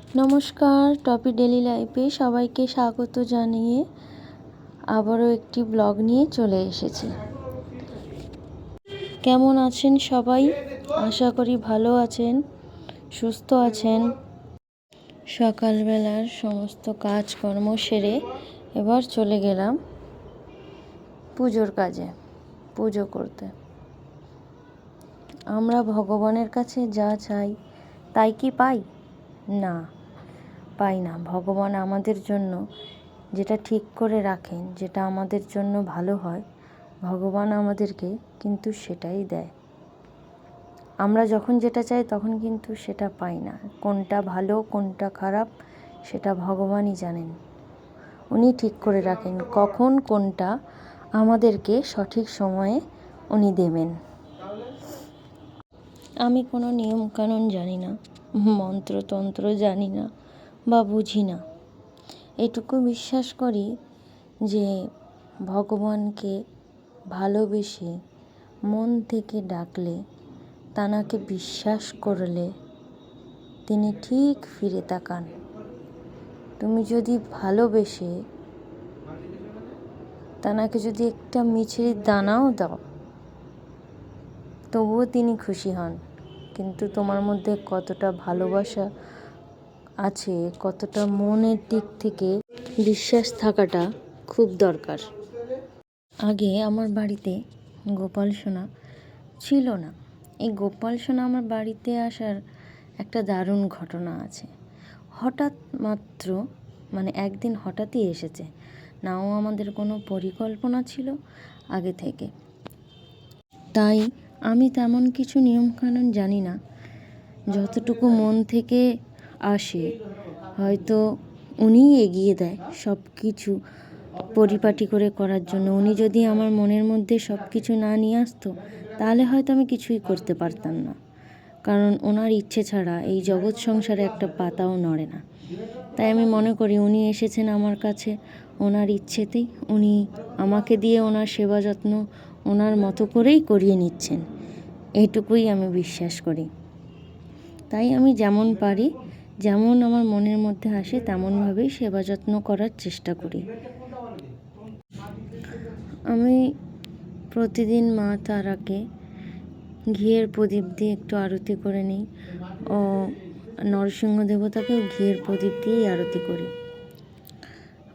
নমস্কার, টপি ডেলি লাইফে সবাইকে স্বাগত জানিয়ে আবারও একটি ব্লগ নিয়ে চলে এসেছি। কেমন আছেন সবাই? আশা করি ভালো আছেন, সুস্থ আছেন। সকালবেলার সমস্ত কাজকর্ম সেরে এবার চলে গেলাম পুজোর কাজে, পুজো করতে। আমরা ভগবানের কাছে যা চাই তাই কি পাই? না, পাই না। ভগবান আমাদের জন্য যেটা ঠিক করে রাখেন, যেটা আমাদের জন্য ভালো হয়, ভগবান আমাদেরকে কিন্তু সেটাই দেয়। আমরা যখন যেটা চাই তখন কিন্তু সেটা পাই না। কোনটা ভালো কোনটা খারাপ সেটা ভগবানই জানেন। উনি ঠিক করে রাখেন কখন কোনটা আমাদেরকে সঠিক সময়ে উনি দেবেন। আমি কোনো নিয়মকানুন জানি না, মন্ত্রতন্ত্র জানি না বা বুঝি না। এটুকু বিশ্বাস করি যে ভগবানকে ভালোবেসে মন থেকে ডাকলে, তাঁকে বিশ্বাস করলে তিনি ঠিক ফিরে তাকান। তুমি যদি ভালোবেসে তাঁকে যদি একটা মিছরির দানাও দাও, তবুও তিনি খুশি হন। কিন্তু তোমার মধ্যে কতটা ভালোবাসা আছে, কতটা মনের দিক থেকে বিশ্বাস থাকাটা খুব দরকার। আগে আমার বাড়িতে গোপাল সোনা ছিল না। এই গোপাল সোনা আমার বাড়িতে আসার একটা দারুণ ঘটনা আছে। হঠাৎ মাত্র একদিন হঠাৎই এসেছে, নাও আমাদের কোনো পরিকল্পনা ছিল আগে থেকে। তাই আমি তেমন কিছু নিয়মকানুন জানি না। যতটুকু মন থেকে আসে হয়তো উনিই এগিয়ে দেয় সব কিছু পরিপাটি করে করার জন্য। উনি যদি আমার মনের মধ্যে সব কিছু না নিয়ে আসতো, তাহলে হয়তো আমি কিছুই করতে পারতাম না। কারণ ওনার ইচ্ছে ছাড়া এই জগৎ সংসারে একটা পাতাও নড়ে না। তাই আমি মনে করি উনি এসেছেন আমার কাছে ওনার ইচ্ছেতেই। উনি আমাকে দিয়ে ওনার সেবা যত্ন ওনার মতো করেই করিয়ে নিচ্ছেন, এইটুকুই আমি বিশ্বাস করি। তাই আমি যেমন পারি, যেমন আমার মনের মধ্যে আসে তেমনভাবেই সেবা যত্ন করার চেষ্টা করি। আমি প্রতিদিন মা তারাকে ঘিয়ের প্রদীপ দিয়ে একটু আরতি করে নিই ও নরসিংহ দেবতাকেও ঘিয়ের প্রদীপ দিয়েই আরতি করি।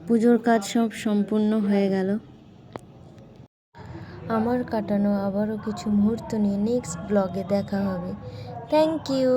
পুজোর কাজ সব সম্পূর্ণ হয়ে গেল। আমার কাটানো আবারও কিছু মুহূর্ত নিয়ে নেক্সট ব্লগে দেখা হবে। Thank you.